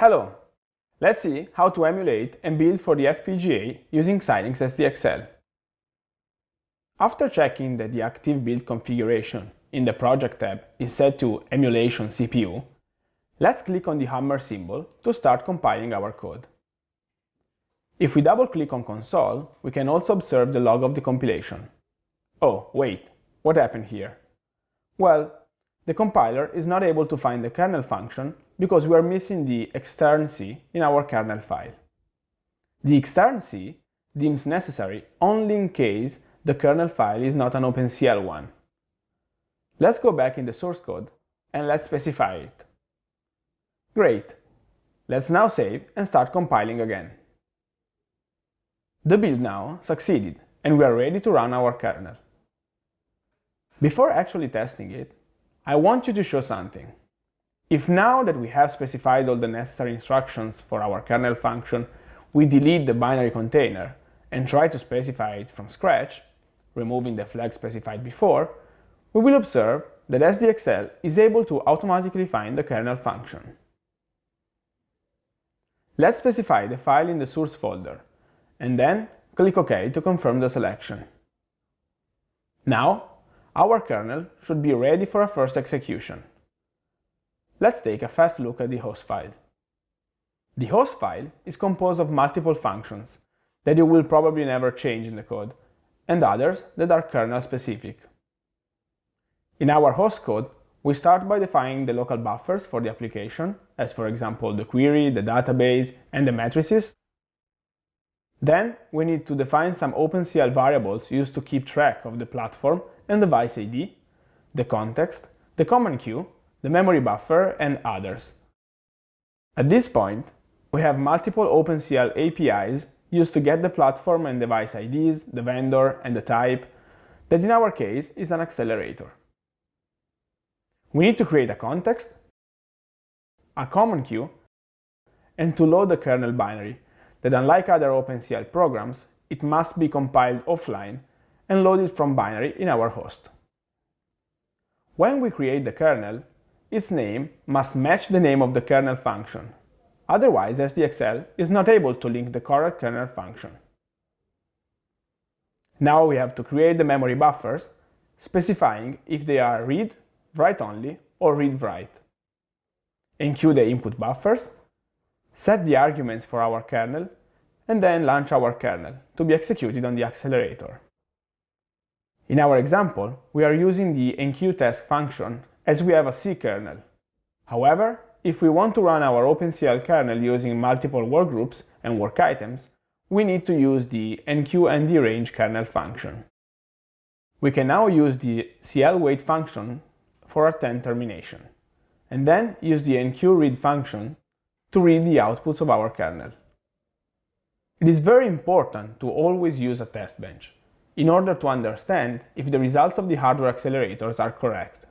Hello! Let's see how to emulate and build for the FPGA using Xilinx SDXL. After checking that the active build configuration in the Project tab is set to Emulation CPU, let's click on the hammer symbol to start compiling our code. If we double-click on console, we can also observe the log of the compilation. Oh, wait, what happened here? Well, the compiler is not able to find the kernel function because we are missing the extern C in our kernel file. The extern C deems necessary only in case the kernel file is not an OpenCL one. Let's go back in the source code and let's specify it. Great! Let's now save and start compiling again. The build now succeeded and we are ready to run our kernel. Before actually testing it, I want you to show something. If now that we have specified all the necessary instructions for our kernel function, we delete the binary container and try to specify it from scratch, removing the flag specified before, we will observe that SDXL is able to automatically find the kernel function. Let's specify the file in the source folder, and then click OK to confirm the selection. Now, our kernel should be ready for a first execution. Let's take a fast look at the host file. The host file is composed of multiple functions that you will probably never change in the code, and others that are kernel specific. In our host code, we start by defining the local buffers for the application, as for example the query, the database, and the matrices. Then we need to define some OpenCL variables used to keep track of the platform and device ID, the context, the command queue, the memory buffer, and others. At this point, we have multiple OpenCL APIs used to get the platform and device IDs, the vendor, and the type, that in our case is an accelerator. We need to create a context, a command queue, and to load the kernel binary, that unlike other OpenCL programs, it must be compiled offline and loaded from binary in our host. When we create the kernel, its name must match the name of the kernel function, otherwise SDXL is not able to link the correct kernel function. Now we have to create the memory buffers, specifying if they are read, write-only, or read-write. Enqueue the input buffers, set the arguments for our kernel, and then launch our kernel to be executed on the accelerator. In our example, we are using the enqueueTask function as we have a C kernel. However, if we want to run our OpenCL kernel using multiple workgroups and work items, we need to use the enqueueNDRange kernel function. We can now use the CLWait function for attend termination, and then use the enqueueRead function to read the outputs of our kernel. It is very important to always use a test bench in order to understand if the results of the hardware accelerators are correct.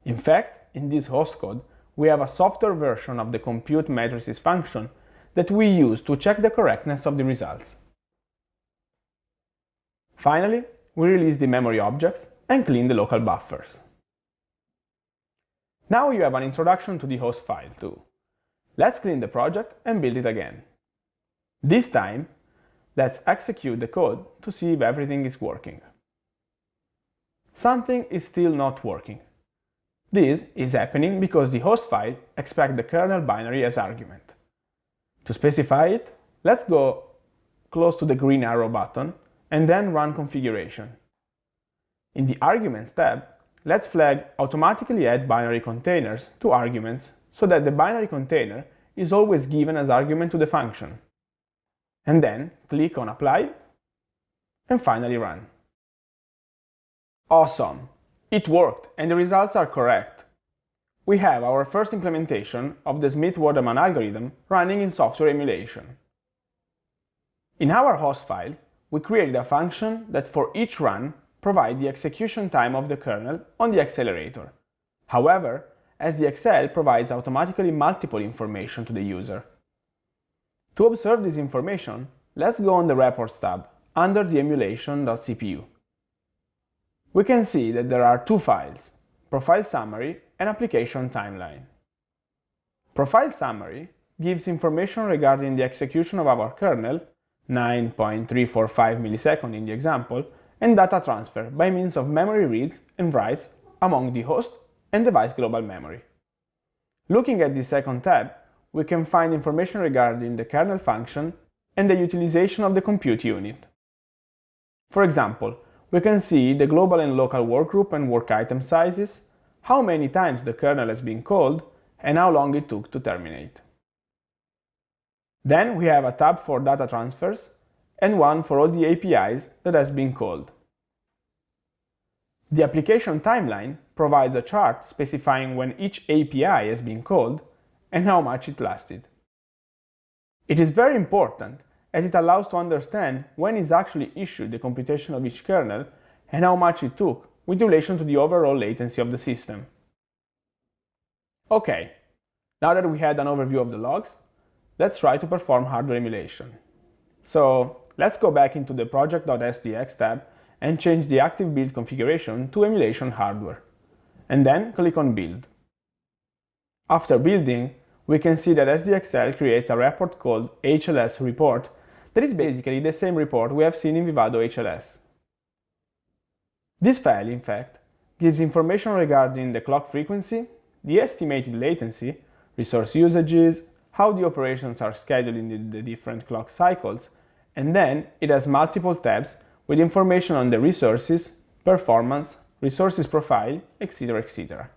In fact, in this host code, we have a software version of the compute matrices function that we use to check the correctness of the results. Finally, we release the memory objects and clean the local buffers. Now you have an introduction to the host file too. Let's clean the project and build it again. This time, let's execute the code to see if everything is working. Something is still not working. This is happening because the host file expects the kernel binary as argument. To specify it, let's go close to the green arrow button and then run configuration. In the Arguments tab, let's flag Automatically Add Binary Containers to Arguments so that the binary container is always given as argument to the function. And then click on Apply and finally run. Awesome! It worked and the results are correct. We have our first implementation of the Smith-Waterman algorithm running in software emulation. In our host file, we created a function that for each run provides the execution time of the kernel on the accelerator. However, SDXL provides automatically multiple information to the user. To observe this information, let's go on the Reports tab under the emulation.cpu. We can see that there are two files, Profile Summary and Application Timeline. Profile Summary gives information regarding the execution of our kernel, 9.345 milliseconds in the example, and data transfer by means of memory reads and writes among the host and device global memory. Looking at the second tab, we can find information regarding the kernel function and the utilization of the compute unit. For example, we can see the global and local workgroup and work item sizes, how many times the kernel has been called, and how long it took to terminate. Then we have a tab for data transfers and one for all the APIs that has been called. The application timeline provides a chart specifying when each API has been called and how much it lasted. It is very important as it allows to understand when is actually issued the computation of each kernel and how much it took with relation to the overall latency of the system. Okay, now that we had an overview of the logs, let's try to perform hardware emulation. So let's go back into the project.sdx tab and change the active build configuration to emulation hardware, and then click on build. After building, we can see that SDXL creates a report called HLS report that is basically the same report we have seen in Vivado HLS. This file, in fact, gives information regarding the clock frequency, the estimated latency, resource usages, how the operations are scheduled in the different clock cycles, and then it has multiple tabs with information on the resources, performance, resources profile, etc. etc.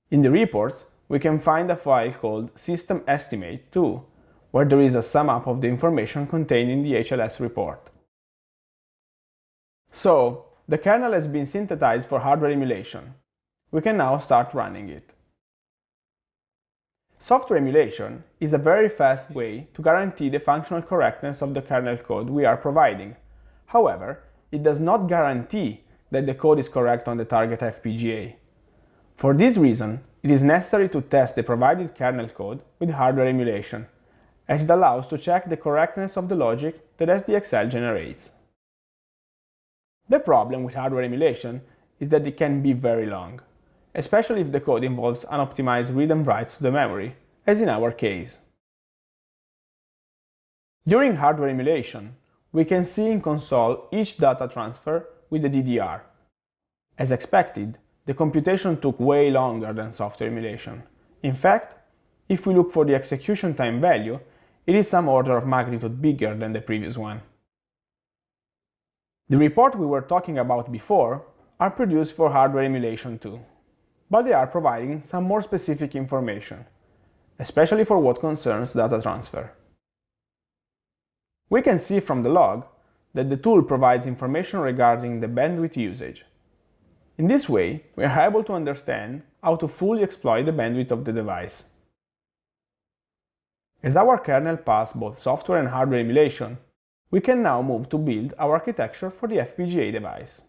In the reports, we can find a file called System Estimate 2, where there is a sum up of the information contained in the HLS report. So, the kernel has been synthesized for hardware emulation. We can now start running it. Software emulation is a very fast way to guarantee the functional correctness of the kernel code we are providing. However, it does not guarantee that the code is correct on the target FPGA. For this reason, it is necessary to test the provided kernel code with hardware emulation, as it allows to check the correctness of the logic that SDXL generates. The problem with hardware emulation is that it can be very long, especially if the code involves unoptimized read and writes to the memory, as in our case. During hardware emulation, we can see in console each data transfer with the DDR. As expected, the computation took way longer than software emulation. In fact, if we look for the execution time value, it is some order of magnitude bigger than the previous one. The report we were talking about before are produced for hardware emulation too, but they are providing some more specific information, especially for what concerns data transfer. We can see from the log that the tool provides information regarding the bandwidth usage. In this way, we are able to understand how to fully exploit the bandwidth of the device. As our kernel passed both software and hardware emulation, we can now move to build our architecture for the FPGA device.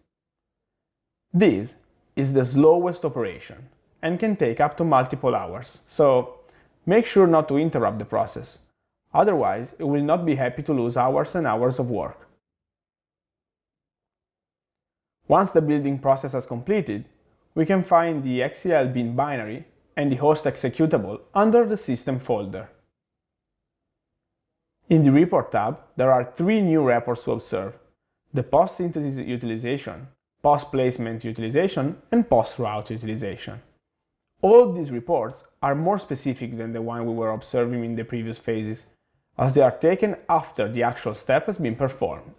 This is the slowest operation and can take up to multiple hours, so make sure not to interrupt the process. Otherwise, you will not be happy to lose hours and hours of work. Once the building process has completed, we can find the XCL bin binary and the host executable under the System folder. In the Report tab, there are three new reports to observe: the post-synthesis utilization, post-placement utilization, and post-route utilization. All these reports are more specific than the one we were observing in the previous phases, as they are taken after the actual step has been performed.